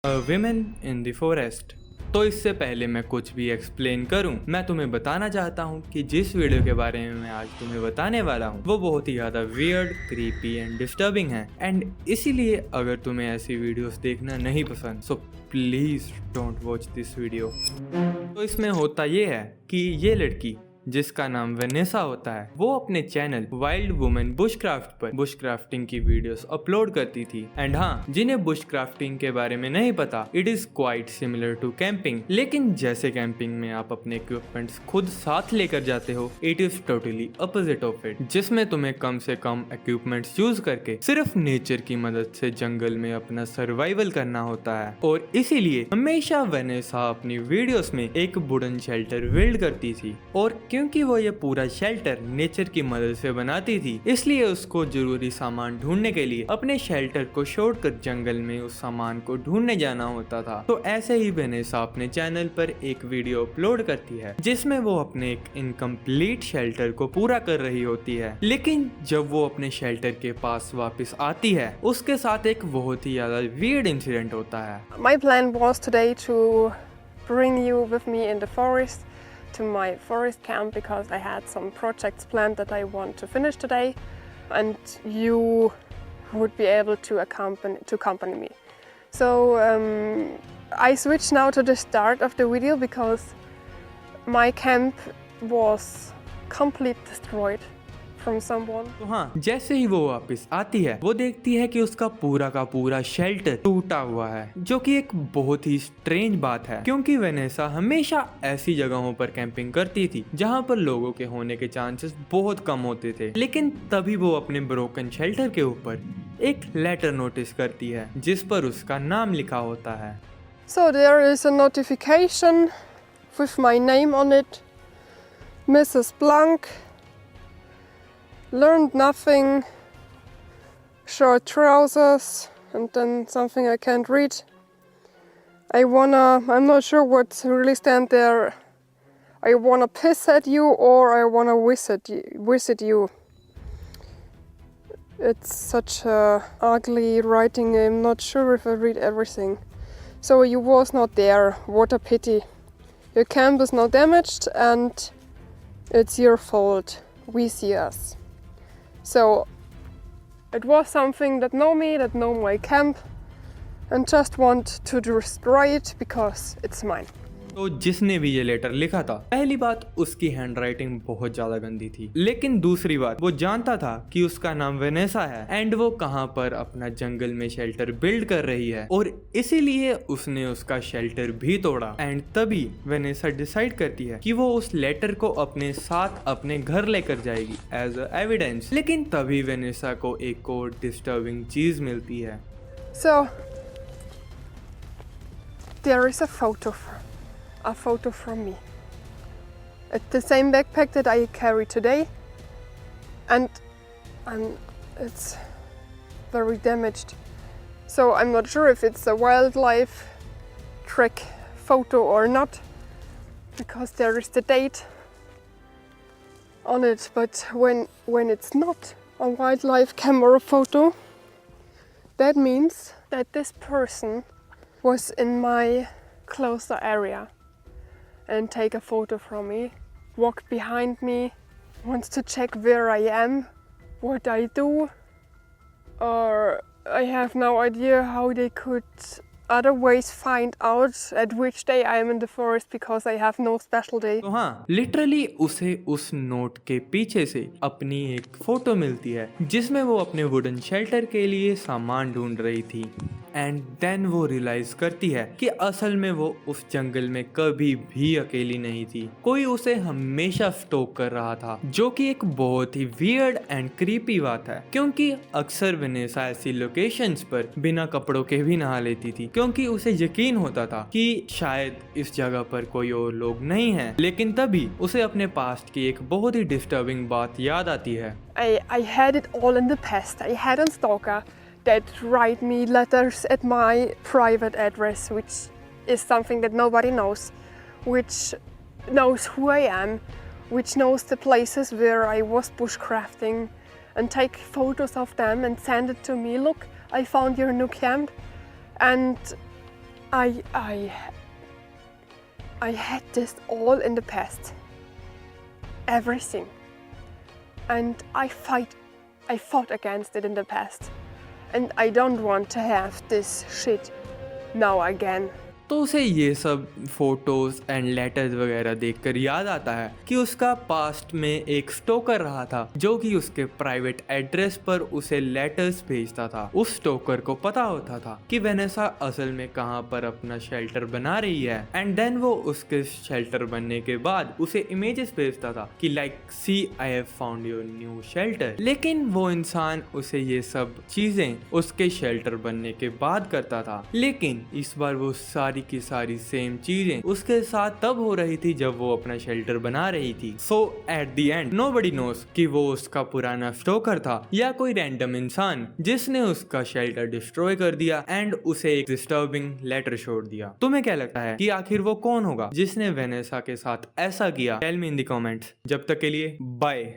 Women in the forest. तो इससे पहले मैं कुछ भी एक्सप्लेन करूं, मैं तुम्हें बताना चाहता हूं कि जिस वीडियो के बारे में मैं आज तुम्हें बताने वाला हूं वो बहुत ही ज़्यादा वियर्ड, क्रीपी एंड डिस्टर्बिंग है। एंड इसीलिए अगर तुम्हें ऐसी वीडियोस देखना नहीं पसंद so please don't watch this video. तो इसमें होता ये है कि ये लड़की जिसका नाम वेनेसा होता है वो अपने चैनल वाइल्ड वुमेन बुशक्राफ्ट पर बुशक्राफ्टिंग की वीडियोस अपलोड करती थी। एंड हाँ, जिन्हें बुशक्राफ्टिंग के बारे में नहीं पता, it is quite similar to camping. लेकिन जैसे कैंपिंग में आप अपने इक्विपमेंट्स खुद साथ लेकर जाते हो, it is totally opposite of it, जिसमें तुम्हें कम से कम इक्विपमेंट्स यूज करके सिर्फ नेचर की मदद से जंगल में अपना सर्वाइवल करना होता है। और इसीलिए हमेशा वेनेसा अपनी वीडियोस में एक वुडन शेल्टर बिल्ड करती थी। और क्योंकि वो ये पूरा शेल्टर नेचर की मदद से बनाती थी, इसलिए उसको जरूरी सामान ढूंढने के लिए अपने शेल्टर को छोड़कर जंगल में उस सामान को ढूंढने जाना होता था। तो ऐसे ही वेनेसा अपने चैनल पर एक वीडियो अपलोड करती है जिसमें वो अपने एक इनकम्प्लीट शेल्टर को पूरा कर रही होती है। लेकिन जब वो अपने शेल्टर के पास वापस आती है, उसके साथ एक बहुत ही ज्यादा वियर्ड इंसिडेंट होता है। My plan was today to bring you with me in the forest to my forest camp because I had some projects planned that I want to finish today, and you would be able to accompany me. So I switch now to the start of the video because my camp was completely destroyed from someone. तो हाँ, जैसे ही वो वापस आती है वो देखती है कि उसका पूरा का पूरा शेल्टर टूटा हुआ है, जो कि एक बहुत ही स्ट्रेंज बात है क्योंकि वेनेसा हमेशा ऐसी जगहों पर कैंपिंग करती थी जहाँ पर लोगों के होने के चांसेस बहुत कम होते थे। लेकिन तभी वो अपने ब्रोकन शेल्टर के ऊपर एक लेटर नोटिस करती है जिस पर उसका नाम लिखा होता है। So there is a notification with my name on it, Mrs. Blank. Learned nothing, short trousers, and then something I can't read. I'm not sure what really stand there. I wanna piss at you or I wanna visit you. It's such a ugly writing, I'm not sure if I read everything. So you was not there, what a pity. Your camp is now damaged and it's your fault, we see us. So it was something that know me, that know my camp, and just want to destroy it because it's mine. तो जिसने भी ये letter लिखा था, पहली बात उसकी handwriting बहुत ज्यादा गंदी थी, लेकिन दूसरी बात वो जानता था कि उसका नाम वेनेसा है एंड वो कहाँ पर अपना जंगल में शेल्टर बिल्ड कर रही है, और इसीलिए उसने उसका शेल्टर भी तोड़ा। एंड तभी वेनेसा डिसाइड करती है कि वो उस लेटर को अपने साथ अपने घर लेकर जाएगी एज अ एविडेंस। लेकिन तभी वेनेसा को एक और डिस्टर्बिंग चीज मिलती है। So there is a photo from me. It's the same backpack that I carry today, and it's very damaged. So I'm not sure if it's a wildlife track photo or not, because there is the date on it. But when it's not a wildlife camera photo, that means that this person was in my closer area and take a photo from me, walk behind me, wants to check where I am, what I do, or I have no idea how they could otherwise find out at which day I am in the forest because I have no special day. तो हाँ, literally उसे उस note के पीछे से अपनी एक photo मिलती है जिसमें वो अपने वुडन शेल्टर के लिए सामान ढूंढ रही थी। एंड देन वो रियलाइज करती है कि असल में वो उस जंगल में कभी भी अकेली नहीं थी, कोई उसे हमेशा स्टॉक कर रहा था, जो कि एक बहुत ही वियर्ड एंड क्रीपी बात है क्योंकि अक्सर वेनेसा ऐसी लोकेशंस पर बिना कपड़ों के भी नहा लेती थी क्योंकि उसे यकीन होता था कि शायद इस जगह पर कोई और लोग नहीं हैं। लेकिन तभी उसे अपने पास्ट की एक बहुत ही डिस्टर्बिंग बात याद आती है। I had it all in the past. I had a stalker that write me letters at my private address, which is something that nobody knows, which knows who I am, which knows the places where I was bushcrafting, and take photos of them and send it to me. Look, I found your new camp, and I had this all in the past. Everything. And I fought against it in the past. And I don't want to have this shit now again. तो उसे ये सब photos and letters वगैरह देखकर याद आता है कि उसका पास्ट में एक स्टोकर रहा था जो कि उसके प्राइवेट एड्रेस पर उसे लेटर्स भेजता था। उस स्टोकर को पता होता था कि वेनेसा असल में कहाँ पर अपना शेल्टर बना रही है एंड देन वो उसके शेल्टर बनने के बाद उसे इमेजेस भेजता था कि like see I have found your new shelter. लेकिन वो इंसान उसे ये सब चीजें उसके शेल्टर बनने के बाद करता था, लेकिन इस बार वो सारी की सारी सेम चीजें उसके साथ तब हो रही थी जब वो अपना शेल्टर बना रही थी। So at the end nobody knows कि वो उसका पुराना स्टोकर था या कोई रैंडम इंसान जिसने उसका शेल्टर डिस्ट्रॉय कर दिया एंड उसे एक डिस्टर्बिंग लेटर छोड़ दिया। तुम्हें क्या लगता है कि आखिर वो कौन होगा जिसने वेनेसा के साथ ऐसा किया? Tell me in the comments. जब तक के लिए बाय।